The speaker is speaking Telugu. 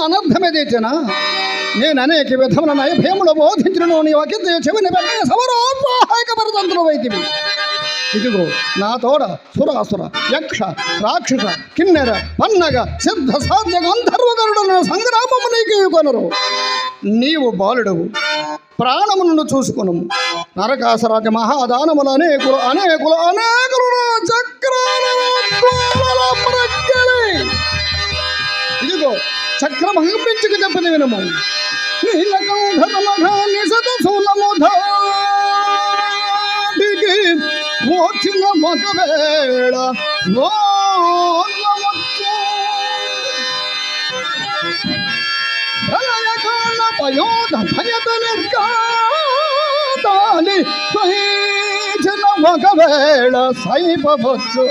అనర్థమే తెచ్చనా? నేను అనేక విధముల నైభయములు బోధించను. నీ ఒకంత చెవిని పెట్టే సమరోత్సాహకపరతంతులు వైద్యులు. ఇదిగో నా తోడ సురాసుర యక్ష రాక్షస కిన్నెర పన్నగ సిద్ధ సాధ్య గంధర్వగరుడు సంగ్రామము నీకు కొనరు. నీవు బాలుడవు, ప్రాణములను చూసుకును. నరకాసరాజ మహాదానములు అనేకులు అనేకులు అనేకులు ఇదిగో చక్రం హంపించుకు చెప్పని వినము. వచ్చిన మగవేళ ప్రళయకాల పయోధ భయత నిర్గాలి సహించిన మగవేళ సైపవచ్చు.